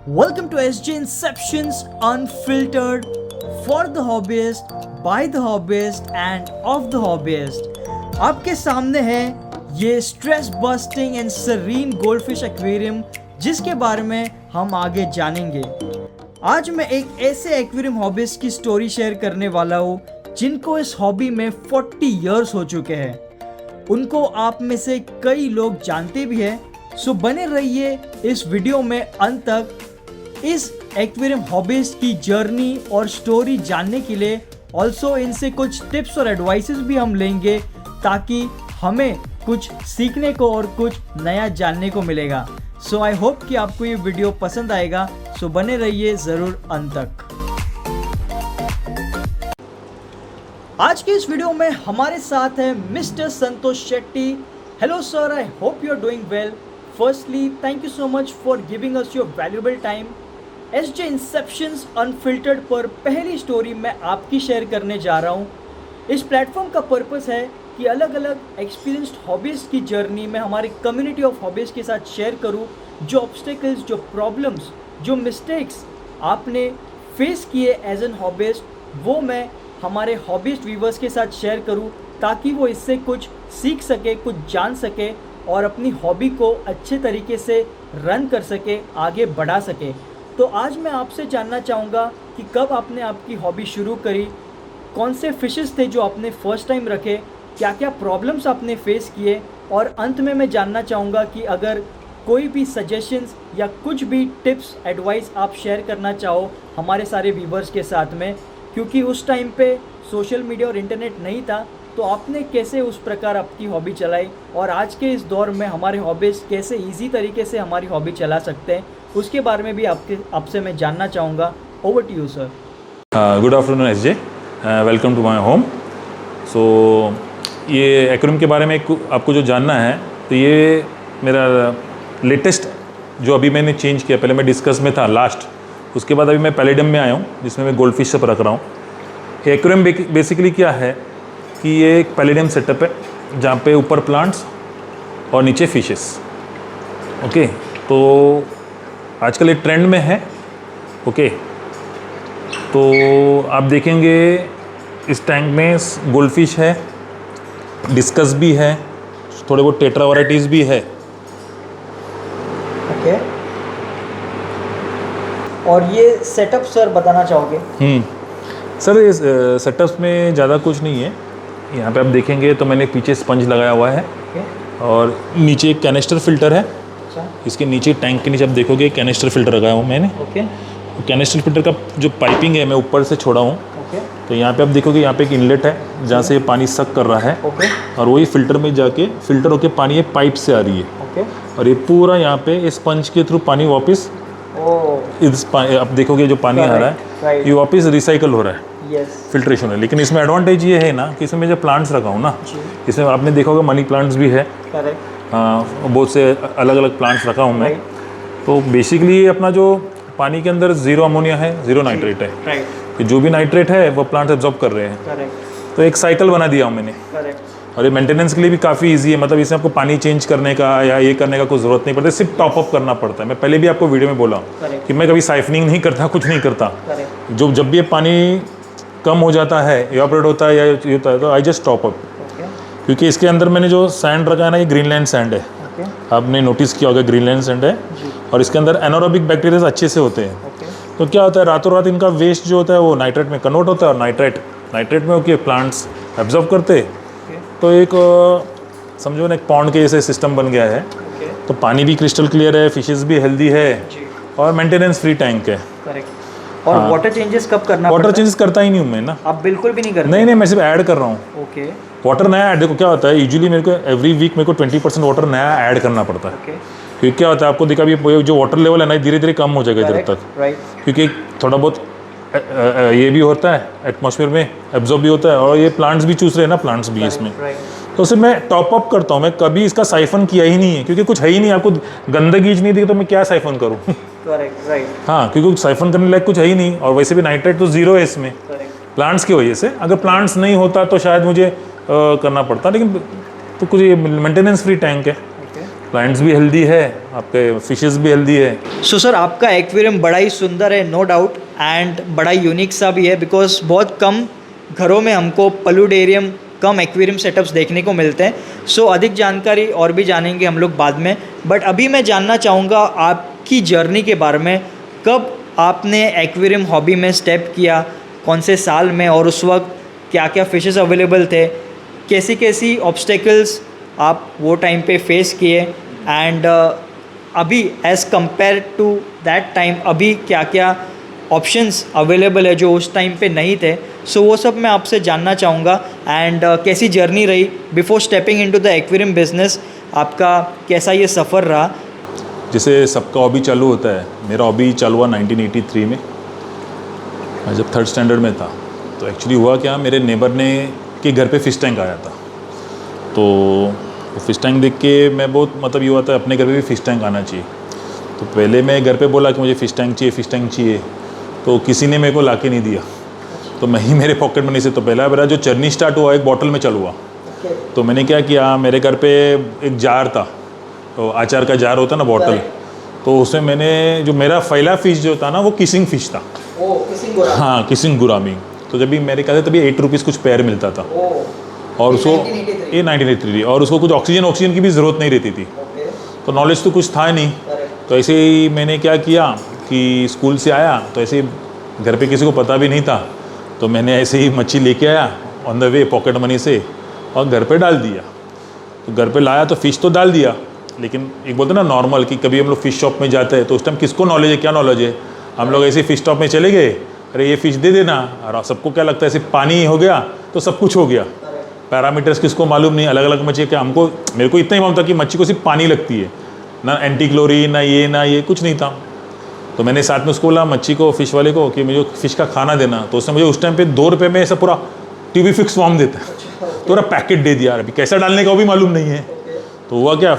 Welcome to SJ Inceptions Unfiltered for the hobbyist, by the hobbyist and of the hobbyist। आपके सामने है ये stress busting and serene goldfish aquarium जिसके बारे में हम आगे जानेंगे। आज मैं एक ऐसे एक्वेरियम हॉबिस्ट की स्टोरी शेयर करने वाला हूँ जिनको इस हॉबी में 40 इयर्स हो चुके हैं। उनको आप में से कई लोग जानते भी हैं, सो बने रहिए इस वीडियो में अंत तक। इस एक्वेरियम हॉबिस्ट की जर्नी और स्टोरी जानने के लिए ऑल्सो इनसे कुछ टिप्स और एडवाइसेस भी हम लेंगे ताकि हमें कुछ सीखने को और कुछ नया जानने को मिलेगा। सो आई होप कि आपको ये वीडियो पसंद आएगा, सो बने रहिए ज़रूर अंत तक। आज के इस वीडियो में हमारे साथ है mister Santosh Shetty. Hello sir, I hope you are doing well. Firstly thank you so much for giving us your valuable time. SJ inceptions unfiltered पर पहली स्टोरी मैं आपकी शेयर करने जा रहा हूँ। इस प्लेटफॉर्म का पर्पस है कि अलग अलग एक्सपीरियंस्ड हॉबीज़ की जर्नी में हमारी कम्युनिटी ऑफ हॉबीज़ के साथ शेयर करूँ। जो ऑब्स्टेकल्स, जो प्रॉब्लम्स, जो मिस्टेक्स आपने फेस किए एज एन हॉबीस्ट, वो मैं हमारे हॉबीस्ट व्यूवर्स के साथ शेयर करूँ ताकि वो इससे कुछ सीख सके, कुछ जान सके और अपनी हॉबी को अच्छे तरीके से रन कर सके, आगे बढ़ा सके। तो आज मैं आपसे जानना चाहूँगा कि कब आपने आपकी हॉबी शुरू करी, कौन से फिशेस थे जो आपने फर्स्ट टाइम रखे, क्या क्या प्रॉब्लम्स आपने फेस किए, और अंत में मैं जानना चाहूँगा कि अगर कोई भी सजेशंस या कुछ भी टिप्स एडवाइस आप शेयर करना चाहो हमारे सारे व्यूवर्स के साथ में, क्योंकि उस टाइम पे सोशल मीडिया और इंटरनेट नहीं था, तो आपने कैसे उस प्रकार आपकी हॉबी चलाई और आज के इस दौर में हमारे हॉबीज़ कैसे ईजी तरीके से हमारी हॉबी चला सकते हैं, उसके बारे में भी आपसे मैं जानना चाहूँगा। Over to you sir. Good afternoon SJ, welcome to my home. So ये एक्वेरियम के बारे में आपको जो जानना है, तो ये मेरा लेटेस्ट जो अभी मैंने चेंज किया, पहले मैं डिस्कस में था लास्ट, उसके बाद अभी मैं पैलेडियम में आया हूँ जिसमें मैं गोल्ड फिश सब रख रहा हूँ। एक्वेरियम बेसिकली क्या है कि ये एक पैलेडियम सेटअप है जहाँ पे ऊपर प्लांट्स और नीचे फिशेस। ओके, तो आजकल ये ट्रेंड में है। ओके, तो आप देखेंगे इस टैंक में गोल्ड फिश है, डिस्कस भी है, थोड़े बहुत टेट्रा वैराइटीज़ भी है। ओके, और ये सेटअप सर बताना चाहोगे? सर इस सेटअप में ज़्यादा कुछ नहीं है। यहाँ पे आप देखेंगे तो मैंने पीछे स्पंज लगाया हुआ है। और नीचे एक कैनिस्टर फिल्टर है। इसके नीचे टैंक के नीचे आप देखोगे कैनिस्टर फिल्टर लगाया हूँ मैंने। कैनिस्टर फिल्टर का जो पाइपिंग है मैं ऊपर से छोड़ा हूँ। तो यहाँ पे आप देखोगे यहाँ पे एक इनलेट है जहाँ से ये पानी सक कर रहा है। और वही फिल्टर में जाके फिल्टर होके पानी ये पाइप से आ रही है। और ये पूरा यहाँ पे इस स्पंज के थ्रू पानी वापस आप देखोगे जो पानी आ रहा है ये वापस रिसाइकल हो रहा है। फिल्ट्रेशन है। लेकिन इसमें एडवांटेज ये है ना कि इसमें मैं जो प्लांट्स रखा हूँ ना, इसमें आपने देखा होगा मनी प्लांट्स भी है, बहुत से अलग अलग प्लांट्स रखा हूँ मैं। तो बेसिकली अपना जो पानी के अंदर ज़ीरो अमोनिया है, ज़ीरो नाइट्रेट है। कि जो भी नाइट्रेट है वो प्लांट्स एब्जॉर्ब कर रहे हैं। तो एक साइकिल बना दिया हूँ मैंने। और ये मेंटेनेंस के लिए भी काफ़ी इजी है, मतलब इसमें आपको पानी चेंज करने का या ये करने का कोई ज़रूरत नहीं पड़ता, सिर्फ टॉप अप करना पड़ता है। मैं पहले भी आपको वीडियो में बोला कि मैं कभी साइफनिंग नहीं करता, कुछ नहीं करता। जब भी ये पानी कम हो जाता है, इवापोरेट होता है या ये होता है, तो आई जस्ट टॉप अप। क्योंकि इसके अंदर मैंने जो सैंड रखा है ना, ये ग्रीनलैंड सैंड है। आपने नोटिस किया होगा ग्रीनलैंड सैंड है। और इसके अंदर एनारोबिक बैक्टीरिया अच्छे से होते हैं। तो क्या होता है, रातों रात इनका वेस्ट जो होता है वो नाइट्रेट में कन्वर्ट होता है, और नाइट्रेट में होकर प्लांट्स एब्जॉर्ब करते। तो एक समझो ना एक पॉन्ड के जैसे सिस्टम बन गया है। तो पानी भी क्रिस्टल क्लियर है, फिशेस भी हेल्दी है, और मेंटेनेंस फ्री टैंक है। और वाटर चेंजेस कब करना? वाटर चेंजेस करता ही नहीं हूँ मैं ना। आप बिल्कुल भी नहीं करते? नहीं, मैं सिर्फ ऐड कर रहा हूँ। ओके, वाटर नया ऐड। देखो क्या होता है, यूजुअली मेरे को एवरी वीक मेरे को 20% वाटर नया ऐड करना पड़ता है। क्योंकि क्या होता है, आपको देखा भी जो वाटर लेवल है ना धीरे धीरे कम हो जाएगा इधर तक। क्योंकि थोड़ा बहुत ये भी होता है एटमॉस्फेयर में, एब्जॉर्ब भी होता है, और ये प्लांट्स भी चूस रहे हैं ना, प्लांट्स भी इसमें। तो सिर्फ मैं टॉप अप करता हूँ। मैं कभी इसका साइफन किया ही नहीं है, क्योंकि कुछ है ही नहीं। आपको गंदगी नहीं दी तो मैं क्या साइफन करूँ? हाँ, क्योंकि साइफन करने लायक कुछ है ही नहीं। और वैसे भी नाइट्रेट तो ज़ीरो है इसमें प्लांट्स की वजह से। अगर प्लांट्स नहीं होता तो शायद मुझे करना पड़ता, लेकिन तो कुछ ये मेंटेनेंस फ्री टैंक है। क्लाइंट्स भी हेल्दी है, आपके फिशेस भी हेल्दी है। सो सर आपका एक्वेरियम बड़ा ही सुंदर है, नो डाउट, एंड बड़ा ही यूनिक सा भी है, बिकॉज बहुत कम घरों में हमको पलूडेरियम कम एक्वेरियम सेटअप्स देखने को मिलते हैं। सो अधिक जानकारी और भी जानेंगे हम लोग बाद में, बट अभी मैं जानना चाहूँगा आपकी जर्नी के बारे में। कब आपने एक्वेरियम हॉबी में स्टेप किया, कौन से साल में, और उस वक्त क्या क्या फिशेस अवेलेबल थे, कैसी कैसी ऑब्स्टेकल्स आप वो टाइम पे फेस किए, एंड अभी as compared to that time अभी क्या क्या ऑप्शंस अवेलेबल है जो उस टाइम पे नहीं थे। सो वो सब मैं आपसे जानना चाहूँगा, एंड कैसी जर्नी रही before stepping into the aquarium business, आपका कैसा ये सफ़र रहा। जैसे सबका हॉबी चालू होता है, मेरा हॉबी चालू हुआ 1983 में। मैं जब 3rd स्टैंडर्ड में था तो एक्चुअली हुआ क्या, मेरे नेबर ने के घर पे फ़िश टैंक आया था। तो फ़िश टैंक देख के मैं बहुत मतलब ये हुआ था अपने घर पे भी फ़िश टैंक आना चाहिए। तो पहले मैं घर पे बोला कि मुझे फ़िश टैंक चाहिए, फ़िश टैंक चाहिए, तो किसी ने मेरे को ला के नहीं दिया। तो मैं ही मेरे पॉकेट मनी से, तो पहला मेरा जो जर्नी स्टार्ट हुआ एक बॉटल में चालू हुआ। तो मैंने क्या किया, मेरे घर पे एक जार था, तो आचार का जार होता ना बॉटल, तो उसमें मैंने जो मेरा पहला फ़िश जो था ना वो किसिंग फ़िश था। हाँ, किसिंग गुरामी। तो जब भी मेरे ख्याल से तभी 8 रुपीज़ कुछ पैर मिलता था, और उसको ये 1983, और उसको कुछ ऑक्सीजन की भी ज़रूरत नहीं रहती थी। तो नॉलेज तो कुछ था नहीं। तो ऐसे ही मैंने क्या किया कि स्कूल से आया तो ऐसे ही घर पे किसी को पता भी नहीं था, तो मैंने ऐसे ही मच्छी लेके आया on the way pocket money से, और घर पे डाल दिया। तो घर पे लाया तो फ़िश तो डाल दिया, लेकिन एक बोलते ना नॉर्मल कि कभी हम लोग फ़िश शॉप में जाते हैं तो उस टाइम किसको नॉलेज है, क्या नॉलेज है। हम लोग ऐसे फ़िश शॉप में चले गए, अरे ये फ़िश दे देना, और सबको क्या लगता है सिर्फ पानी हो गया तो सब कुछ हो गया। पैरामीटर्स किसको मालूम नहीं, अलग अलग मच्छी क्या, हमको मेरे को इतना ही मालूम था कि मच्छी को सिर्फ पानी लगती है, ना एंटी क्लोरीन ना ये कुछ नहीं था। तो मैंने साथ में उसको बोला मच्छी को, फ़िश वाले को, कि मुझे फ़िश का खाना देना। तो उसने मुझे उस टाइम पे 2 रुपये में ऐसा पूरा टीवी फिक्स फॉर्म देता है, तो पूरा पैकेट दे दिया। अभी कैसा डालने का वो भी मालूम नहीं है। तो हुआ क्या,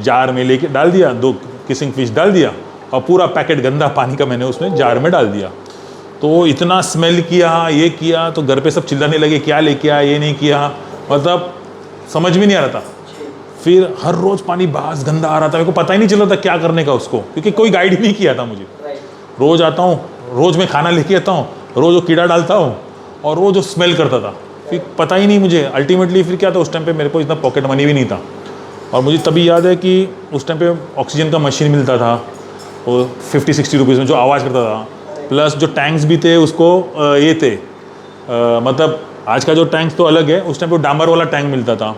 जार में लेके डाल दिया, 2 किसिंग फ़िश डाल दिया, और पूरा पैकेट गंदा पानी का मैंने उसमें जार में डाल दिया। तो इतना स्मेल किया, ये किया, तो घर पे सब चिल्लाने लगे क्या लेके आया, ये नहीं किया, मतलब समझ में नहीं आ रहा था। फिर हर रोज़ पानी बास गंदा आ रहा था, मेरे को पता ही नहीं चल रहा था क्या करने का उसको, क्योंकि कोई गाइड ही नहीं किया था मुझे। रोज़ आता हूँ, रोज़ मैं खाना लेके आता हूँ, रोज़ वो कीड़ा डालता हूँ, और रोज़ वो स्मेल करता था, फिर पता ही नहीं मुझे। अल्टीमेटली फिर क्या था, उस टाइम पे मेरे को इतना पॉकेट मनी भी नहीं था, और मुझे तभी याद है कि उस टाइम पे ऑक्सीजन का मशीन मिलता था, वो 50-60 रुपीज़ में जो आवाज़ करता था, प्लस जो टैंक्स भी थे उसको ये थे, मतलब आज का जो टैंक तो अलग है, उस टाइम पे डामर वाला टैंक मिलता था,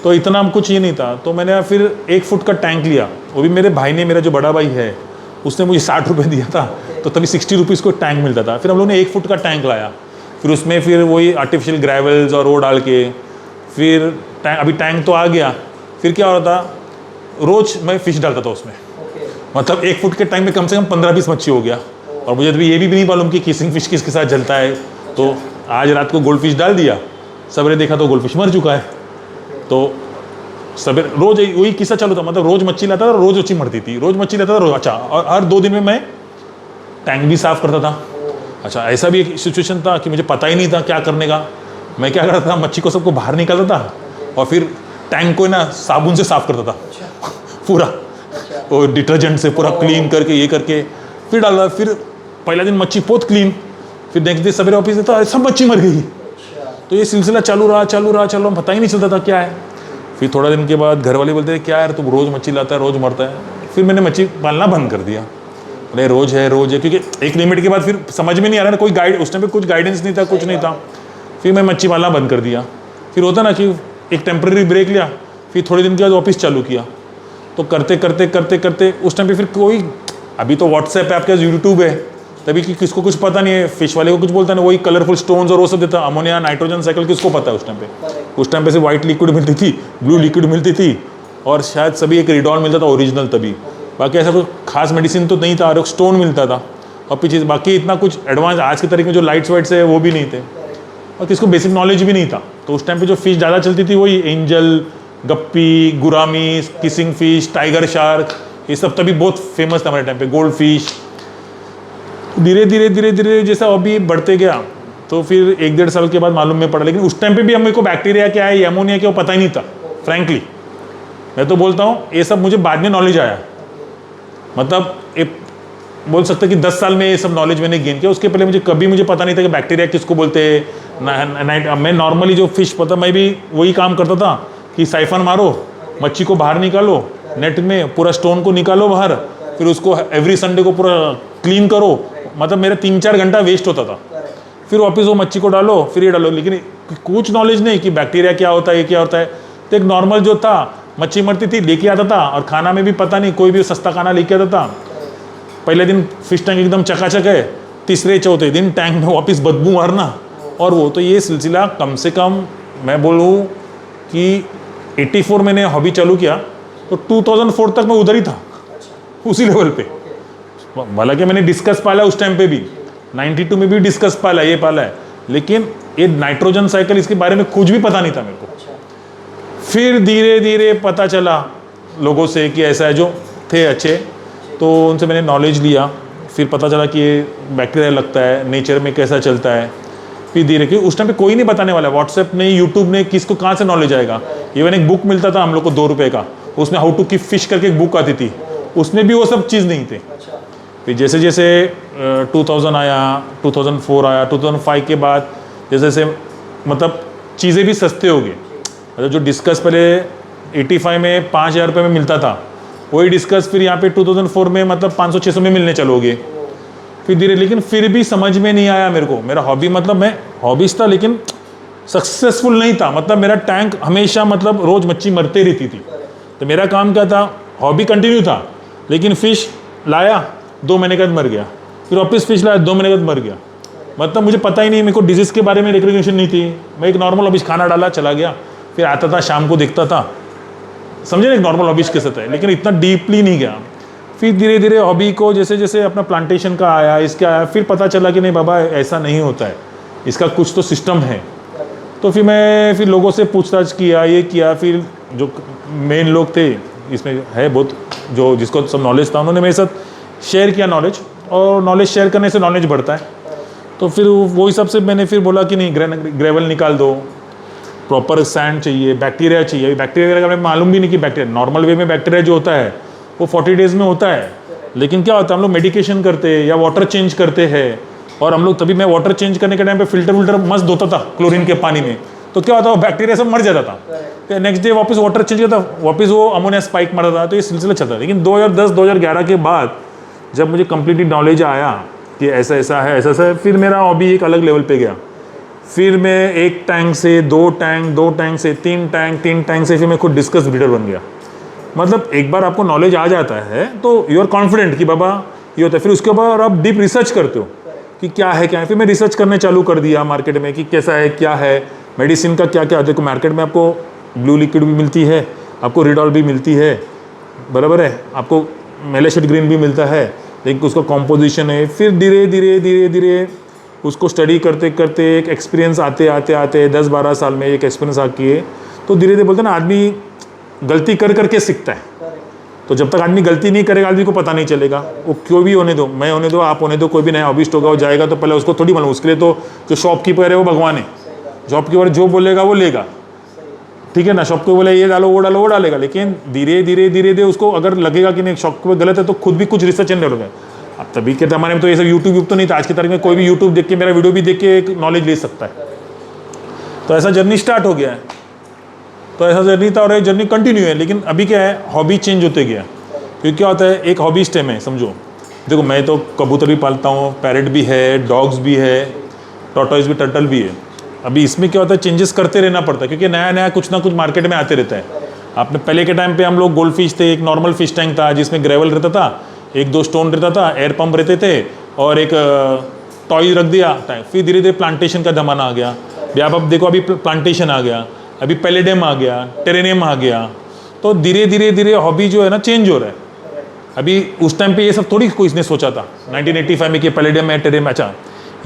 तो इतना कुछ ये नहीं था। तो मैंने फिर 1 फुट का टैंक लिया, वो भी मेरे भाई ने, मेरा जो बड़ा भाई है उसने मुझे 60 रुपये दिया था, तो तभी 60 रुपीज़ को टैंक मिलता था। फिर हम लोगों ने 1 फुट का टैंक लाया, फिर उसमें फिर वही आर्टिफिशियल ग्रेवल्स और वो डाल के, फिर अभी टैंक तो आ गया। फिर क्या हो रहा था, रोज़ मैं फ़िश डालता था उसमें, मतलब 1 फुट के टैंक में कम से कम 15-20 मच्छी हो गया। और मुझे अभी ये भी नहीं मालूम कि किसिंग फ़िश किसके साथ जलता है। तो आज रात को गोल्ड फिश डाल दिया, सवेरे देखा तो गोल्ड फिश मर चुका है। तो सवेरे रोज़ वही किस्सा चालू था, मतलब रोज़ मच्छी लाता था, रोज़ मच्छी मरती थी, रोज़ मच्छी लाता था, रोज़। अच्छा, और हर 2 दिन में मैं टैंक भी साफ़ करता था। अच्छा, ऐसा भी एक सिचुएशन था कि मुझे पता ही नहीं था क्या करने का। मैं क्या करता था, मच्छी को सबको बाहर निकालता था, और फिर टैंक को ना साबुन से साफ़ करता था पूरा, वो डिटर्जेंट से पूरा क्लीन करके, ये करके फिर डाला। फिर पहला दिन मच्छी बहुत क्लीन, फिर नेक्स्ट डे सवेरे ऑफिस था, सब मच्छी मर गई। तो ये सिलसिला चालू रहा, पता ही नहीं चलता था क्या है। फिर थोड़ा दिन के बाद घर वाले बोलते क्या यार, तुम रोज़ मच्छी लाता है, रोज़ मरता है। फिर मैंने मच्छी पालना बंद कर दिया। अरे रोज़ है, क्योंकि एक लिमिट के बाद फिर समझ में नहीं आ रहा ना, कोई गाइड उस टाइम पे कुछ गाइडेंस नहीं था, कुछ नहीं था। फिर मैं मच्छी पालना बंद कर दिया। फिर होता ना कि एक टेम्प्रेरी ब्रेक लिया, फिर थोड़े दिन के बाद वापस चालू किया। तो करते करते उस टाइम पे फिर कोई, अभी तो व्हाट्सएप है आपके पास, यूट्यूब है, तभी कि किसको कुछ पता नहीं है। फिश वाले को कुछ बोलता नहीं, वही कलरफुल स्टोन्स और वो सब देता, अमोनिया नाइट्रोजन साइकिल किसको पता है उस टाइम पे। उस टाइम पे से वाइट लिक्विड मिलती थी, ब्लू लिक्विड मिलती थी, और शायद सभी एक रिडॉल मिलता था ओरिजिनल तभी। बाकी ऐसा कुछ खास मेडिसिन तो नहीं था, और एक स्टोन मिलता था, और पीछे बाकी इतना कुछ एडवांस आज के तरीके में जो लाइट्स वाइट्स है वो भी नहीं थे, और किसको बेसिक नॉलेज भी नहीं था। तो उस टाइम पे जो फिश ज़्यादा चलती थी वही angel, guppy, gourami, kissing fish, tiger shark, ये सब तभी बहुत फेमस था हमारे टाइम पे, गोल्ड फिश। धीरे धीरे जैसा अभी बढ़ते गया, तो फिर 1-1.5 साल के बाद मालूम में पड़ा। लेकिन उस टाइम पे भी मेरे को बैक्टीरिया क्या है, एमोनिया क्या, वो पता ही नहीं था फ्रैंकली। मैं तो बोलता हूँ ये सब मुझे बाद में नॉलेज आया, मतलब एक बोल सकते कि 10 साल में ये सब नॉलेज मैंने गेन किया। उसके पहले मुझे कभी मुझे पता नहीं था कि बैक्टीरिया किसको बोलते हैं। मैं नॉर्मली जो फिश पता, मैं भी वही काम करता था कि साइफन मारो, मच्छी को बाहर निकालो, नेट में पूरा स्टोन को निकालो बाहर, फिर उसको एवरी संडे को पूरा क्लीन करो। मतलब मेरा 3-4 घंटा वेस्ट होता था। फिर वापस वो मच्छी को डालो, फिर ये डालो, लेकिन कुछ नॉलेज नहीं कि बैक्टीरिया क्या होता है, ये क्या होता है। तो एक नॉर्मल जो था, मच्छी मरती थी लेके आता था, और खाना में भी पता नहीं, कोई भी सस्ता खाना लेके आता था। पहले दिन फिश टैंक एकदम चकाचक है, तीसरे चौथे दिन टैंक में वापस बदबू मारना, और वो तो ये सिलसिला कम से कम मैं बोलूँ कि 84 मैंने हॉबी चालू किया तो 2004 तक मैं उधर ही था, उसी लेवल पे। हालांकि मैंने डिस्कस पाला उस टाइम पे भी, 92 में भी डिस्कस पाला, ये पाला है, लेकिन ये नाइट्रोजन साइकिल इसके बारे में कुछ भी पता नहीं था मेरे को। फिर धीरे धीरे पता चला लोगों से कि ऐसा है, जो थे अच्छे, तो उनसे मैंने नॉलेज लिया। फिर पता चला कि ये बैक्टीरिया लगता है, नेचर में कैसा चलता है। फिर धीरे धीरे, उस टाइम पे कोई नहीं बताने वाला, व्हाट्सएप नहीं, यूट्यूब नहीं, किसको कहाँ से नॉलेज आएगा। इवन एक बुक मिलता था हम लोग को 2 रुपये का, उसमें हाउ टू कीप फिश करके एक बुक आती थी, उसमें भी वो सब चीज़ नहीं थे। फिर जैसे जैसे 2000 आया, 2004 आया, 2005 के बाद जैसे जैसे मतलब चीज़ें भी सस्ते हो गए। मतलब जो डिस्कस पहले 85 में 5000 रुपये में मिलता था, वही डिस्कस फिर यहाँ पे 2004 में मतलब 500-600 में मिलने चलो गए। फिर धीरे, लेकिन फिर भी समझ में नहीं आया मेरे को। मेरा हॉबी, मतलब मैं हॉबीज था लेकिन सक्सेसफुल नहीं था। मतलब मेरा टैंक हमेशा, मतलब रोज़ मच्छी मरते रहती थी। तो मेरा काम क्या था, हॉबी कंटिन्यू था, लेकिन फिश लाया 2 महीने के बाद मर गया, फिर वापस फिश लाया 2 महीने के बाद मर गया। मतलब मुझे पता ही नहीं, मेरे को डिजीज़ के बारे में रिकग्निशन नहीं थी। मैं एक नॉर्मल हॉबीज, खाना डाला चला गया, फिर आता था शाम को देखता था, समझे ना, एक नॉर्मल हॉबीज के साथ है, लेकिन इतना डीपली नहीं गया। फिर धीरे धीरे हॉबी को जैसे जैसे अपना प्लांटेशन का आया, इसका आया, फिर पता चला कि नहीं बाबा ऐसा नहीं होता है, इसका कुछ तो सिस्टम है। तो फिर मैं फिर लोगों से पूछताछ किया, ये किया। फिर जो मेन लोग थे इसमें है बहुत, जो जिसको सब नॉलेज था, उन्होंने मेरे साथ शेयर किया नॉलेज, और नॉलेज शेयर करने से नॉलेज बढ़ता है। तो फिर वो हिसाब से मैंने फिर बोला कि नहीं, ग्रेवल निकाल दो, प्रॉपर सैंड चाहिए, बैक्टीरिया चाहिए। बैक्टीरिया का हमें मालूम भी नहीं कि बैक्टीरिया, नॉर्मल वे में बैक्टीरिया जो होता है वो 40 डेज़ में होता है, लेकिन क्या होता है, हम लोग मेडिकेशन करते हैं या वाटर चेंज करते हैं, और हम लोग तभी, मैं वाटर चेंज करने के टाइम पे फिल्टर मस्त धोता था क्लोरीन के पानी में, तो क्या होता है, वो बैक्टीरिया सब मर जाता था। नेक्स्ट डे वापस वाटर चेंज करता, वापस वो अमोनिया स्पाइक मारता था। तो ये सिलसिला चलता था। लेकिन 2010-2011 के बाद जब मुझे कंप्लीटली नॉलेज आया कि ऐसा ऐसा है, ऐसा ऐसा है, फिर मेरा हॉबी एक अलग लेवल पे गया। फिर मैं 1 टैंक से 2 टैंक, 2 टैंक से 3 टैंक, 3 टैंक से फिर मैं खुद डिस्कस ब्रीडर बन गया। मतलब एक बार आपको नॉलेज आ जाता है तो यू आर कॉन्फिडेंट कि बाबा ये होता है। फिर उसके बाद आप डीप रिसर्च करते हो कि क्या है क्या है। फिर मैं रिसर्च करने चालू कर दिया मार्केट में कि कैसा है, क्या है, मेडिसिन का क्या क्या। देखो मार्केट में आपको ब्लू लिक्विड भी मिलती है, आपको रिडॉल भी मिलती है, बराबर है, आपको मेलेशेट ग्रीन भी मिलता है, लेकिन उसका कॉम्पोजिशन है। फिर धीरे धीरे धीरे धीरे उसको स्टडी करते करते एक एक्सपीरियंस आते आते आते 10-12 साल में एक एक्सपीरियंस आके, तो धीरे धीरे बोलते हैं ना, आदमी गलती कर करके सीखता है। तो जब तक आदमी गलती नहीं करेगा, आदमी को पता नहीं चलेगा। वो क्यों भी होने दो, मैं होने दो, आप होने दो, कोई भी नया हॉबिस्ट होगा, वो जाएगा तो पहले उसको थोड़ी मालूम। उसके लिए तो जो शॉपकीपर है वो भगवान है, शॉपकीपर जो बोलेगा वो लेगा, ठीक है ना। शॉपकीपर बोले ये डालो, वो डालेगा, लेकिन धीरे धीरे धीरे धीरे उसको अगर लगेगा कि नहीं शॉपकीपर गलत है, तो खुद भी कुछ रिसर्च नहीं होगा। अब तभी के ज़माने में तो ये सब यूट्यूब तो नहीं था। आज की तारीख में कोई भी यूट्यूब देख के, मेरा वीडियो भी देख के एक नॉलेज ले सकता है। तो ऐसा जर्नी स्टार्ट हो गया है। तो ऐसा जर्नी था और ये जर्नी कंटिन्यू है। लेकिन अभी क्या है, हॉबी चेंज होते गया। क्योंकि क्या होता है, एक हॉबीस्ट है मैं, समझो। देखो मैं तो कबूतर भी पालता हूँ, पैरेट भी है, डॉग्स भी है, टॉर्टोइस भी, टर्टल भी है। अभी इसमें क्या होता है, चेंजेस करते रहना पड़ता है, क्योंकि नया नया कुछ ना कुछ मार्केट में आते रहता है। आपने पहले के टाइम पे हम लोग गोल्ड फिश थे, एक नॉर्मल फिश टैंक था जिसमें ग्रेवल रहता था, 1-2 स्टोन रहता था, एयर पंप रहते थे, और एक टॉय रख दिया। फिर धीरे धीरे प्लांटेशन का ज़माना आ गया। अब देखो अभी प्लांटेशन आ गया, अभी पैलेडियम आ गया, टेरेनियम आ गया। तो धीरे धीरे धीरे हॉबी जो है ना चेंज हो रहा है। अभी उस टाइम पे ये सब थोड़ी कोई इसने सोचा था 1985 में कि पैलेडियम है, टेरेनियम। अच्छा,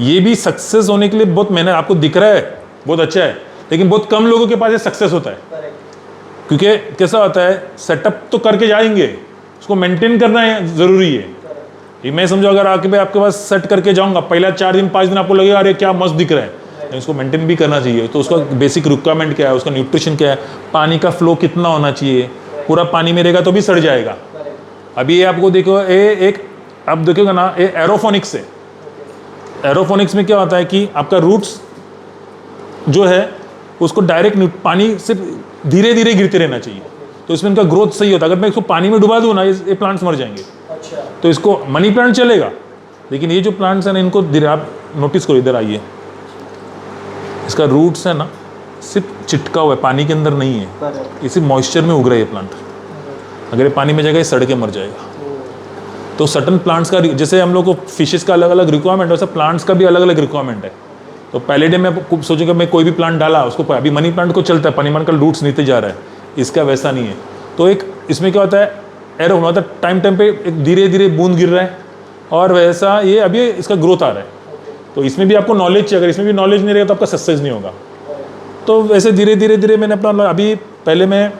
ये भी सक्सेस होने के लिए बहुत मेहनत, आपको दिख रहा है बहुत अच्छा है, लेकिन बहुत कम लोगों के पास ये सक्सेस होता है। क्योंकि कैसा होता है, सेटअप तो करके जाएंगे, उसको मेंटेन करना ज़रूरी है। ये मैं समझो अगर आपके पास सेट करके जाऊंगा, पहला 4 दिन 5 दिन आपको लगेगा अरे क्या मस्त दिख रहा है, इसको मेंटेन भी करना चाहिए। तो उसका बेसिक रिक्वायरमेंट क्या है, उसका न्यूट्रिशन क्या है, पानी का फ्लो कितना होना चाहिए, पूरा पानी में रहेगा तो भी सड़ जाएगा। अभी ये आपको देखो एक आप देखोगे ना, ये एरोफोनिक्स है। एरोफोनिक्स में क्या होता है कि आपका रूट्स जो है उसको डायरेक्ट पानी से धीरे धीरे गिरते रहना चाहिए, तो इसमें इनका ग्रोथ सही होता है। अगर मैं इसको पानी में डुबा दूँ ना, ये प्लांट्स मर जाएंगे। अच्छा। तो इसको मनी प्लांट चलेगा, लेकिन ये जो प्लांट्स हैं ना, इनको धीरे आप नोटिस करो, इधर आइए, इसका रूट्स है ना सिर्फ चिटका हुआ है, पानी के अंदर नहीं है, इसी मॉइस्चर में उग रहा है ये प्लांट। अगर ये पानी में जाएगा ये सड़ के मर जाएगा। तो सर्टन प्लांट्स का, जैसे हम लोग को फिशेस का अलग अलग रिक्वायरमेंट है, वैसे प्लांट्स का भी अलग अलग रिक्वायरमेंट है। तो पहले डे में सोचूंगा मैं कोई भी प्लांट डाला उसको, अभी मनी प्लांट को चलता है, मनी प्लांट का रूट्स नीचे जा रहा है, इसका वैसा नहीं है। तो एक इसमें क्या होता है, एरो होता है, टाइम टाइम पे एक धीरे धीरे बूंद गिर रहा है, और वैसा ये अभी इसका ग्रोथ आ रहा है। तो इसमें भी आपको नॉलेज चाहिए, अगर इसमें भी नॉलेज नहीं रहेगा तो आपका सक्सेस नहीं होगा। तो वैसे धीरे धीरे धीरे मैंने अपना, अभी पहले मैं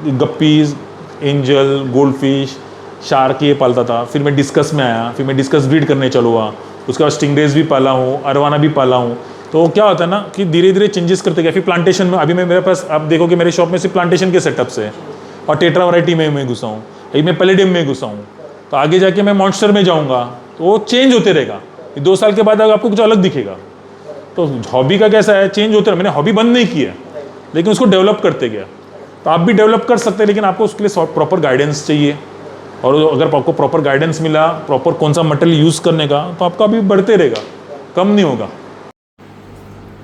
गप्पीज, एंजल, गोल्ड फिश, शार्क ये पालता था, फिर मैं डिस्कस में आया, फिर मैं डिस्कस ब्रीड करने चलो हुआ, उसके बाद स्टिंगरेज भी पाला हूँ, अरवाना भी पाला हूँ। तो क्या होता है ना कि धीरे धीरे चेंजेस करते गए। फिर प्लांटेशन में अभी मैं, मेरे पास आप देखोगे मेरे शॉप में सिर्फ प्लांटेशन के सेटअप से, और टेट्रा वैरायटी में मैं घुसा हूँ, अभी मैं पैलेडियम में घुसा हूँ, तो आगे जाके मैं मॉन्स्टर में जाऊँगा, तो वो चेंज होते रहेगा। 2 साल के बाद आपको कुछ अलग दिखेगा। तो हॉबी का कैसा है, चेंज होते रहे। मैंने हॉबी बंद नहीं किया, लेकिन उसको डेवलप करते गया। तो आप भी डेवलप कर सकते हैं, लेकिन आपको उसके लिए प्रॉपर गाइडेंस चाहिए, और अगर आपको प्रॉपर गाइडेंस मिला, प्रॉपर कौन सा मटेरियल यूज़ करने का, तो आपका भी बढ़ते रहेगा, कम नहीं होगा।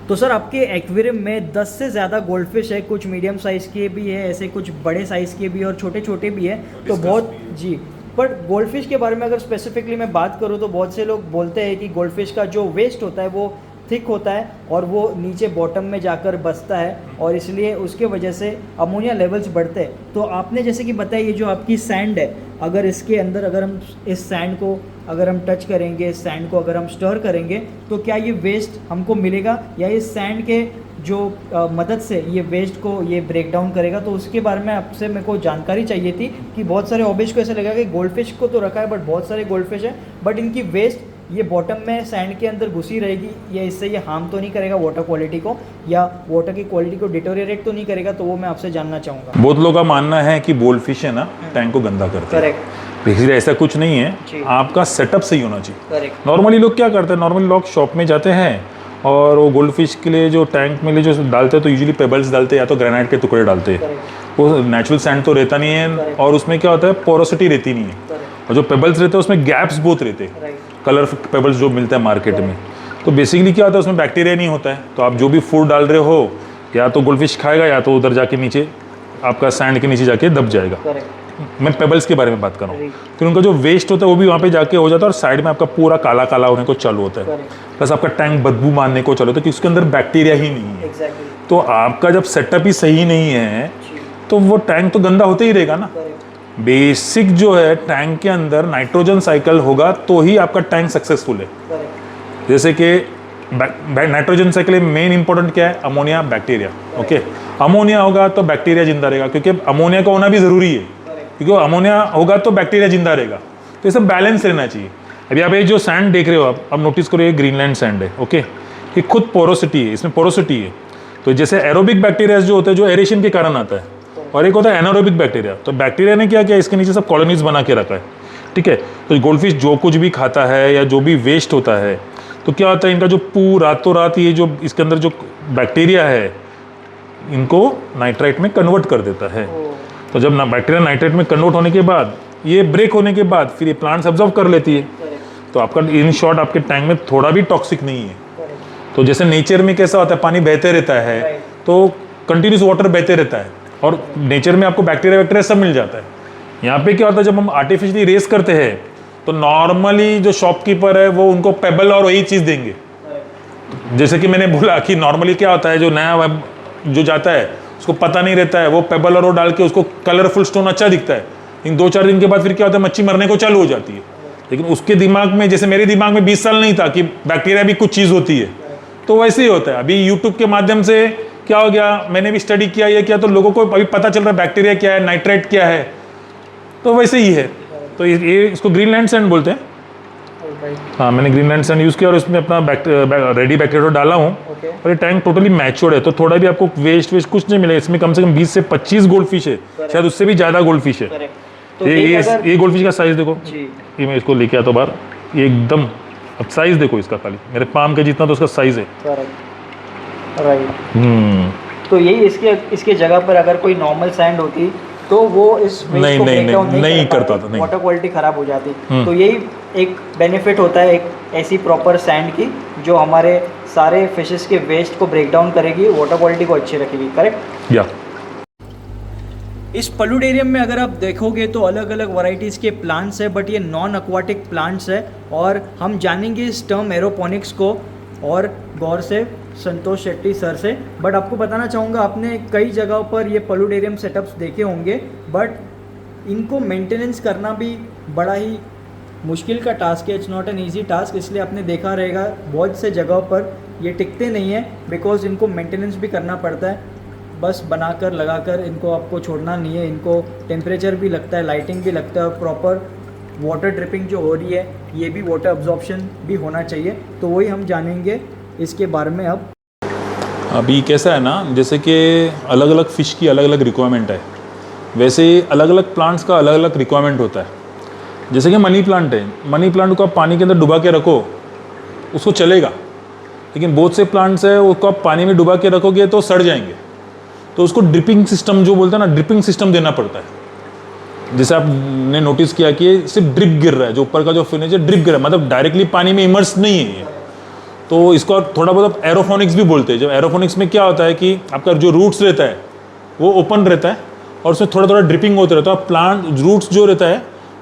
तो सर आपके एक्वेरियम में 10 से ज़्यादा गोल्ड फिश है, कुछ मीडियम साइज़ के भी है, ऐसे कुछ बड़े साइज़ के भी और छोटे छोटे भी है, तो बहुत जी। बट गोल्ड फिश के बारे में अगर स्पेसिफिकली मैं बात करूँ तो बहुत से लोग बोलते हैं कि गोल्ड फिश का जो वेस्ट होता है वो थिक होता है और वो नीचे बॉटम में जाकर बसता है, और इसलिए उसके वजह से अमोनिया लेवल्स बढ़ते हैं। तो आपने जैसे कि बताया, ये जो आपकी सैंड है, अगर इसके अंदर अगर हम इस सैंड को अगर हम टच करेंगे, इस सैंड को अगर हम स्टर करेंगे, तो क्या ये वेस्ट हमको मिलेगा, या इस सैंड के जो मदद से ये वेस्ट को ये ब्रेक डाउन करेगा? तो उसके बारे में आपसे मेरे को जानकारी चाहिए थी कि बहुत सारे हॉबीज को ऐसा लगा कि गोल्ड फिश को तो रखा है, बट बहुत सारे गोल्ड फिश है, बट इनकी वेस्ट ये बॉटम में सैंड के अंदर घुसी रहेगी, या इससे ये हार्म तो नहीं करेगा वाटर क्वालिटी को, या वाटर की क्वालिटी को डिटोरिएट तो नहीं करेगा? तो वो मैं आपसे जानना चाहूँगा। बहुत लोगों का मानना है कि गोल्ड फिश है ना टैंक को गंदा करता है। करेक्ट। बेसिकली ऐसा कुछ नहीं है, आपका सेटअप सही होना चाहिए। करेक्ट। नॉर्मली लोग क्या करते हैं, नॉर्मली लोग शॉप में जाते हैं और वो गोल्ड फिश के लिए जो टैंक में जो डालते हैं, तो यूजुअली पेबल्स डालते हैं या तो ग्रेनाइट के टुकड़े डालते हैं। वो नेचुरल सैंड तो रहता नहीं है, और उसमें क्या होता है, पोरोसिटी रहती नहीं है, और जो पेबल्स रहते हैं उसमें गैप्स बहुत रहते हैं, कलर पेबल्स जो मिलते हैं मार्केट में। तो बेसिकली क्या होता है, उसमें बैक्टीरिया नहीं होता है, तो आप जो भी फूड डाल रहे हो, या तो गोल्ड फिश खाएगा, या तो उधर जाके नीचे आपका सैंड के नीचे जाके दब जाएगा। मैं पेबल्स के बारे में बात कर रहा हूँ। फिर उनका जो वेस्ट होता है वो भी वहाँ पे जाके हो जाता है, और साइड में आपका पूरा काला काला होने को चालू होता है, प्लस आपका टैंक बदबू मारने को चालू होता है, क्योंकि उसके अंदर बैक्टीरिया ही नहीं है। तो आपका जब सेटअप ही सही नहीं है, तो वो टैंक तो गंदा होते ही रहेगा ना। बेसिक जो है, टैंक के अंदर नाइट्रोजन साइकिल होगा तो ही आपका टैंक सक्सेसफुल है। जैसे कि नाइट्रोजन साइकिल में मेन इंपॉर्टेंट क्या है, अमोनिया, बैक्टीरिया। ओके, अमोनिया होगा तो बैक्टीरिया जिंदा रहेगा, क्योंकि अमोनिया का होना भी जरूरी है, क्योंकि अमोनिया होगा तो बैक्टीरिया जिंदा रहेगा। तो ये सब बैलेंस रहना चाहिए। अभी आप ये जो सैंड देख रहे हो, आप नोटिस करो, ये ग्रीनलैंड सैंड है। ओके, ये खुद पोरोसिटी है, इसमें पोरोसिटी है। तो जैसे एरोबिक बैक्टीरिया जो होता है, जो एरेशन के कारण आता है, और एक होता है एनारोबिक बैक्टीरिया। तो बैक्टीरिया ने क्या किया, इसके नीचे सब कॉलोनीज बना के रखा है। ठीक है, तो गोल्डफिश जो कुछ भी खाता है या जो भी वेस्ट होता है, तो क्या होता है, इनका जो रातों रात ये जो इसके अंदर जो बैक्टीरिया है, इनको नाइट्राइट में कन्वर्ट कर देता है। तो जब बैक्टीरिया नाइट्रेट में कन्वर्ट होने के बाद, ये ब्रेक होने के बाद, फिर ये प्लांट्स ऑब्जर्व कर लेती है। तो आपका इन शॉर्ट आपके टैंक में थोड़ा भी टॉक्सिक नहीं है। तो जैसे नेचर में कैसा होता है, पानी बहते रहता है, तो कंटिन्यूस वाटर बहते रहता है, और नेचर में आपको बैक्टीरिया सब मिल जाता है। यहाँ पे क्या होता है, जब हम आर्टिफिशियली रेस करते हैं, तो नॉर्मली जो शॉपकीपर है वो उनको पेबल और वही चीज़ देंगे। जैसे कि मैंने बोला कि नॉर्मली क्या होता है, जो नया जो जाता है उसको पता नहीं रहता है, वो पेबल और वो डाल के उसको कलरफुल स्टोन अच्छा दिखता है, लेकिन 2-4 दिन के बाद फिर क्या होता है, मच्छी मरने को चालू हो जाती है। लेकिन उसके दिमाग में, जैसे मेरे दिमाग में 20 साल नहीं था कि बैक्टीरिया भी कुछ चीज़ होती है, तो वैसे ही होता है। अभी यूट्यूब के माध्यम से क्या हो गया, मैंने भी स्टडी किया, ये किया, तो लोगों को अभी पता चल रहा है बैक्टीरिया क्या है, नाइट्रेट क्या है। तो वैसे ही है। तो ये इसको ग्रीनलैंड सैंड बोलते हैं। हाँ, मैंने ग्रीनलैंड सैंड यूज़ किया और इसमें अपना रेडी बैक्टीरिया डाला हूँ। ओके। और ये टैंक टोटली मैच्योर्ड है, तो थोड़ा भी आपको वेस्ट कुछ नहीं मिलेगा। इसमें कम से कम 20 से 25 गोल्ड फिश है, शायद उससे भी ज़्यादा गोल्ड फिश है। करेक्ट। तो ये गोल्ड फिश का साइज़ देखो जी, ये मैं इसको लेके आता बाहर, ये एकदम, अब साइज़ देखो इसका, खाली मेरे पाम के जितना तो उसका साइज़ है। Correct, right. तो यही इसके जगह पर अगर कोई नॉर्मल सैंड होती तो वो इस वेस्ट को ब्रेक डाउन नहीं करता था, नहीं। वाटर क्वालिटी खराब हो जाती। तो यही एक बेनिफिट होता है एक ऐसी प्रॉपर सैंड की, जो हमारे सारे फिशेस के वेस्ट को ब्रेक डाउन करेगी, वाटर क्वालिटी को अच्छी रखेगी। करेक्ट या इस पलूडेरियम में अगर आप देखोगे तो अलग अलग वैरायटीज़ के प्लांट्स है, बट ये नॉन एक्वाटिक प्लांट्स है। और हम जानेंगे इस टर्म एरोपोनिक्स को और गौर से संतोष शेट्टी सर से। बट आपको बताना चाहूँगा, आपने कई जगहों पर ये पलूडेरियम सेटअप्स देखे होंगे, बट इनको मेंटेनेंस करना भी बड़ा ही मुश्किल का टास्क है। It's not an easy task, इसलिए आपने देखा रहेगा बहुत से जगहों पर ये टिकते नहीं हैं, बिकॉज इनको मेंटेनेंस भी करना पड़ता है। बस बनाकर लगाकर इनको आपको छोड़ना नहीं है, इनको टेम्परेचर भी लगता है, लाइटिंग भी लगता है, और प्रॉपर वाटर ड्रिपिंग जो हो रही है ये भी वाटर अब्जॉर्प्शन भी होना चाहिए। तो वही हम जानेंगे इसके बारे में अब। अभी कैसा है ना, जैसे कि अलग अलग फ़िश की अलग अलग रिक्वायरमेंट है, वैसे ही अलग अलग प्लांट्स का अलग अलग रिक्वायरमेंट होता है। जैसे कि मनी प्लांट है, मनी प्लांट को आप पानी के अंदर डुबा के रखो उसको चलेगा, लेकिन बहुत से प्लांट्स है उसको आप पानी में डुबा के रखोगे तो सड़ जाएंगे। तो उसको ड्रिपिंग सिस्टम जो बोलते हैं ना, ड्रिपिंग सिस्टम देना पड़ता है। जैसे आपने नोटिस किया कि सिर्फ ड्रिप गिर रहा है, जो ऊपर का जो फिनिश है ड्रिप गिर रहा है, मतलब डायरेक्टली पानी में इमर्स नहीं है ये। तो इसको थोड़ा बहुत एरोफोनिक्स भी बोलते हैं। जो एरोफोनिक्स में क्या होता है कि आपका जो रूट्स रहता है वो ओपन रहता है और उसमें थोड़ा थोड़ा ड्रिपिंग होते रहता है। प्लांट रूट्स जो रहता है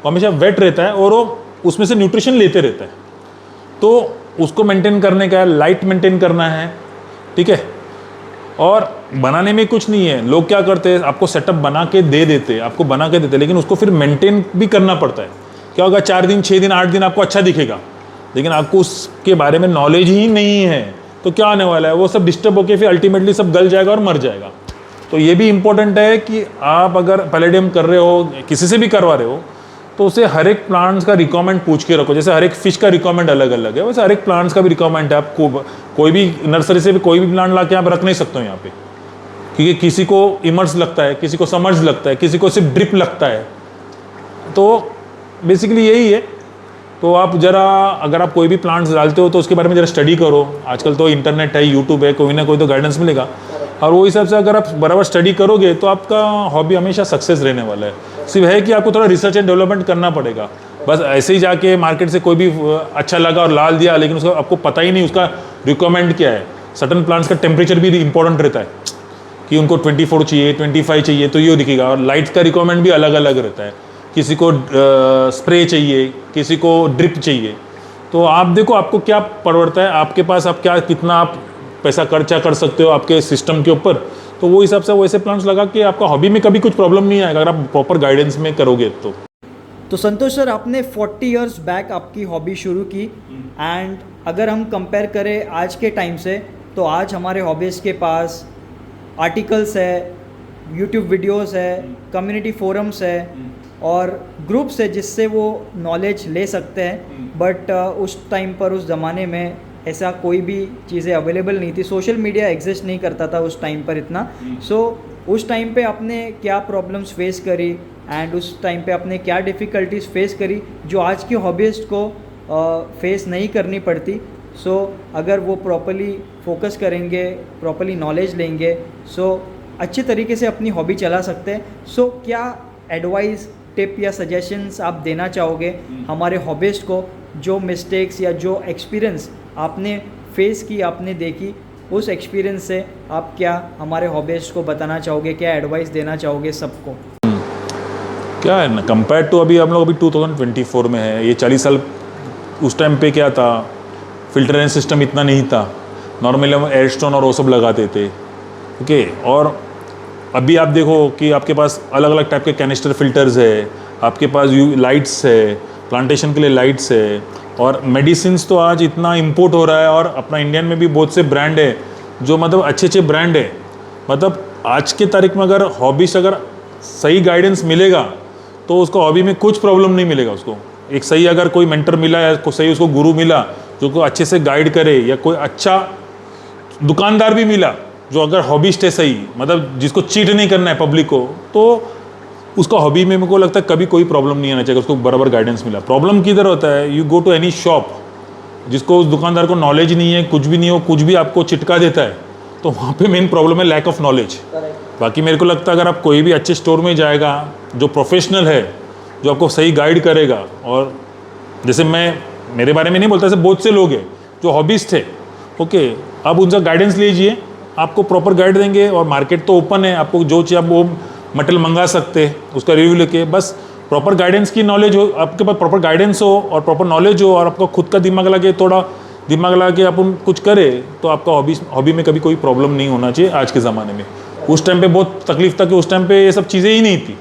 वो हमेशा वेट रहता है और वो उसमें से न्यूट्रिशन लेते रहता है। तो उसको मेंटेन करने का है, लाइट मेंटेन करना है, ठीक है। और बनाने में कुछ नहीं है, लोग क्या करते हैं आपको सेटअप बना के दे देते, आपको बना के देते, लेकिन उसको फिर मेंटेन भी करना पड़ता है। क्या होगा, 4 दिन 6 दिन 8 दिन आपको अच्छा दिखेगा, लेकिन आपको उसके बारे में नॉलेज ही नहीं है तो क्या आने वाला है, वो सब डिस्टर्ब होकर फिर अल्टीमेटली सब गल जाएगा और मर जाएगा। तो ये भी इंपॉर्टेंट है कि आप अगर पैलेडियम कर रहे हो, किसी से भी करवा रहे हो, तो उसे हर एक प्लांट्स का रिक्वायरमेंट पूछ के रखो। जैसे हर एक फिश का रिक्वायरमेंट अलग अलग है, वैसे हर एक प्लांट्स का भी रिक्वायरमेंट है। आपको कोई भी नर्सरी से भी कोई भी प्लांट ला के आप रख नहीं सकते हो यहाँ पे, क्योंकि किसी को इमर्स लगता है, किसी को समर्ज लगता है, किसी को सिर्फ ड्रिप लगता है। तो बेसिकली यही है। तो आप ज़रा अगर आप कोई भी प्लांट्स डालते हो तो उसके बारे में ज़रा स्टडी करो। आजकल तो इंटरनेट है, यूट्यूब है, कोई ना कोई तो गाइडेंस मिलेगा, और वो हिसाब से अगर आप बराबर स्टडी करोगे तो आपका हॉबी हमेशा सक्सेस रहने वाला है। सिर्फ है कि आपको थोड़ा रिसर्च एंड डेवलपमेंट करना पड़ेगा। बस ऐसे ही जाके मार्केट से कोई भी अच्छा लगा और लाल दिया, लेकिन उसका आपको पता ही नहीं उसका रिक्वायरमेंट क्या है। सर्टन प्लांट्स का टेम्परेचर भी इंपॉर्टेंट रहता है कि उनको 24 चाहिए, 25 चाहिए, तो ये दिखेगा। और लाइट का रिक्वायरमेंट भी अलग अलग रहता है, किसी को स्प्रे चाहिए, किसी को ड्रिप चाहिए। तो आप देखो आपको क्या पड़ता है, आपके पास आप क्या कितना आप पैसा खर्चा कर सकते हो आपके सिस्टम के ऊपर, तो वो हिसाब से वैसे प्लांट्स लगा के आपका हॉबी में कभी कुछ प्रॉब्लम नहीं आएगा अगर आप प्रॉपर गाइडेंस में करोगे तो संतोष सर, आपने 40 इयर्स बैक आपकी हॉबी शुरू की, एंड अगर हम कंपेयर करें आज के टाइम से, तो आज हमारे हॉबीज़ के पास आर्टिकल्स है, यूट्यूब वीडियोस है, कम्युनिटी फोरम्स है और ग्रुप्स है जिससे वो नॉलेज ले सकते हैं। बट उस टाइम पर, उस ज़माने में ऐसा कोई भी चीज़ें अवेलेबल नहीं थी, सोशल मीडिया एग्जिस्ट नहीं करता था उस टाइम पर इतना। सो उस टाइम पे आपने क्या प्रॉब्लम्स फेस करी, एंड उस टाइम पे आपने क्या डिफ़िकल्टीज फेस करी जो आज के हॉबीस्ट को फेस नहीं करनी पड़ती। सो अगर वो प्रॉपर्ली फोकस करेंगे, प्रॉपर्ली नॉलेज लेंगे, सो अच्छे तरीके से अपनी हॉबी चला सकते हैं। सो क्या एडवाइस, टिप या सजेशंस आप देना चाहोगे हमारे हॉबिस्ट को, जो मिस्टेक्स या जो एक्सपीरियंस आपने फेस की, आपने देखी, उस एक्सपीरियंस से आप क्या हमारे हॉबिस्ट को बताना चाहोगे, क्या एडवाइस देना चाहोगे सबको? क्या है ना, कंपेयर टू अभी हम लोग अभी 2024 में है, ये 40 साल उस टाइम पे क्या था, फिल्टरेंस सिस्टम इतना नहीं था, नॉर्मली हम एयरस्टोन और वो सब लगाते थे, ओके। और अभी आप देखो कि आपके पास अलग अलग टाइप के कैनिस्टर फिल्टर्स है, आपके पास लाइट्स है, प्लांटेशन के लिए लाइट्स है, और मेडिसिन्स तो आज इतना इंपोर्ट हो रहा है, और अपना इंडियन में भी बहुत से ब्रांड है जो मतलब अच्छे अच्छे ब्रांड है। मतलब आज के तारीख में अगर हॉबीज अगर सही गाइडेंस मिलेगा तो उसको हॉबी में कुछ प्रॉब्लम नहीं मिलेगा उसको, एक सही अगर कोई मेंटर मिला या कोई सही उसको गुरु मिला जो को अच्छे से गाइड करे, या कोई अच्छा दुकानदार भी मिला जो अगर हॉबिस्ट है सही, मतलब जिसको चीट नहीं करना है पब्लिक को, तो उसका हॉबी में मेरे को लगता है कभी कोई प्रॉब्लम नहीं आना चाहिए, उसको बराबर गाइडेंस मिला। प्रॉब्लम किधर होता है, you go to any shop, जिसको उस दुकानदार को नॉलेज नहीं है, कुछ भी नहीं हो, कुछ भी आपको चिटका देता है, तो वहाँ पे मेन प्रॉब्लम है लैक ऑफ नॉलेज। बाकी मेरे को लगता है अगर आप कोई भी अच्छे स्टोर में जाएगा जो प्रोफेशनल है, जो आपको सही गाइड करेगा, और जैसे मैं मेरे बारे में नहीं बोलता, ऐसे बहुत से लोग हैं जो हॉबीस्ट थे, ओके, आप उनका गाइडेंस लीजिए, आपको प्रॉपर गाइड देंगे। और मार्केट तो ओपन है, आपको जो चाहिए आप वो मटेरियल मंगा सकते हैं, उसका रिव्यू लेके, बस प्रॉपर गाइडेंस की नॉलेज हो, आपके पास प्रॉपर गाइडेंस हो और प्रॉपर नॉलेज हो, और आपको खुद का दिमाग लगे, थोड़ा दिमाग लगा के अपन कुछ करें, तो आपका हॉबी में कभी कोई प्रॉब्लम नहीं होना चाहिए आज के ज़माने में। उस टाइम पे बहुत तकलीफ था कि उस टाइम पे ये सब चीज़ें ही नहीं थी,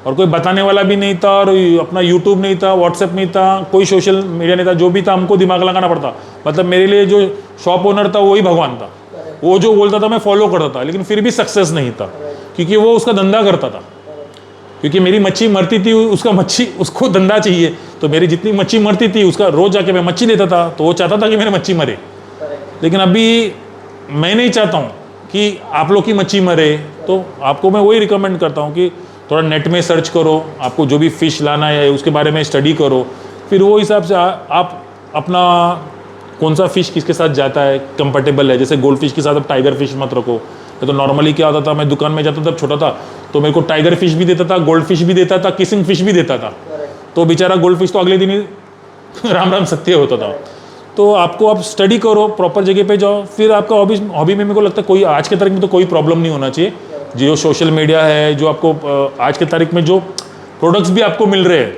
और कोई बताने वाला भी नहीं था, और अपना यूट्यूब नहीं था, व्हाट्सएप नहीं था, कोई सोशल मीडिया नहीं था, जो भी था हमको दिमाग लगाना पड़ता। मतलब मेरे लिए जो शॉप ओनर था वही भगवान था, वो जो बोलता था मैं फॉलो करता था, लेकिन फिर भी सक्सेस नहीं था, क्योंकि वो उसका धंधा करता था। क्योंकि मेरी मच्छी मरती थी, उसको धंधा चाहिए, तो मेरी जितनी मच्छी मरती थी उसका रोज जाके मैं मच्छी लेता था, तो वो चाहता था कि मेरी मच्छी मरे। लेकिन अभी मैं नहीं चाहता हूँ कि आप लोग की मच्छी मरे, तो आपको मैं वही रिकमेंड करता हूँ कि थोड़ा नेट में सर्च करो, आपको जो भी फ़िश लाना है उसके बारे में स्टडी करो, फिर वो हिसाब से आप अपना कौन सा फ़िश किसके साथ जाता है, कंफर्टेबल है। जैसे गोल्ड फिश के साथ आप टाइगर फिश मत रखो। तो नॉर्मली क्या होता था, मैं दुकान में जाता था, छोटा था, तो मेरे को टाइगर फिश भी देता था, गोल्ड फिश भी देता था, किसिंग फिश भी देता था, तो बेचारा गोल्ड फिश तो अगले दिन ही राम राम सत्य होता था। तो आपको आप स्टडी करो, प्रॉपर जगह पे जाओ, फिर आपका हॉबी में मेरे को लगता है कोई आज के तारीख में तो कोई प्रॉब्लम नहीं होना चाहिए। जो सोशल मीडिया है, जो आपको आज के तारीख में जो प्रोडक्ट्स भी आपको मिल रहे हैं,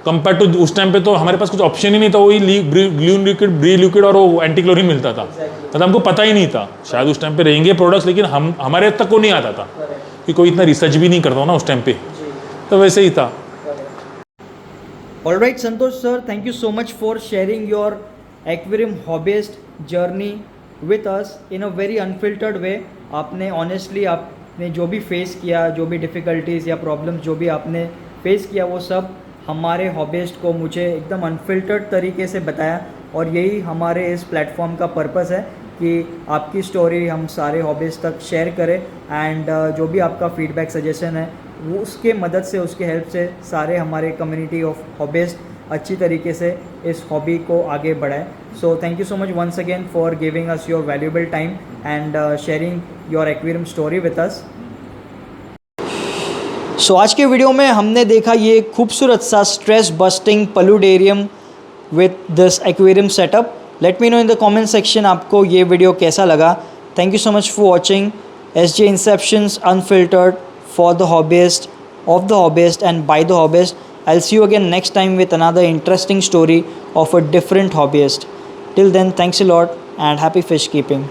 कंपेयर टू उस टाइम पे तो हमारे पास कुछ ऑप्शन ही नहीं था, वही ग्लून लिक्विड, ब्री लिक्विड और वो एंटी क्लोरीन मिलता था, मतलब हमको पता ही नहीं था। शायद उस टाइम पे रहेंगे प्रोडक्ट्स, लेकिन हमारे तक को नहीं आता था, कि कोई इतना रिसर्च भी नहीं करता ना उस टाइम पे, तो वैसे ही था। Alright, Santosh sir, thank you so much for sharing your aquarium hobbyist journey with us in a very unfiltered way. आपने honestly आपने जो भी फेस किया, जो भी डिफ़िकल्टीज़ या प्रॉब्लम्स जो भी आपने फेस किया, वो सब हमारे हॉबीस्ट को मुझे एकदम अनफिल्टर्ड तरीके से बताया, और यही हमारे इस प्लेटफॉर्म का पर्पस है कि आपकी स्टोरी हम सारे हॉबीस्ट तक शेयर करें, एंड जो भी आपका फीडबैक सजेशन है वो उसके मदद से, उसके हेल्प से सारे हमारे कम्युनिटी ऑफ हॉबीस्ट अच्छी तरीके से इस हॉबी को आगे बढ़ाए। So thank you so much once again for giving us your valuable time and sharing your aquarium story with us. So आज के वीडियो में हमने देखा ये खूबसूरत सा stress busting paludarium with this aquarium setup. Let me know in the comment section आपको ये वीडियो कैसा लगा। Thank you so much for watching SJ Inceptions Unfiltered for the hobbyist, of the hobbyist and by the hobbyist. I'll see you again next time with another interesting story of a different hobbyist. Till then, thanks a lot and happy fish keeping.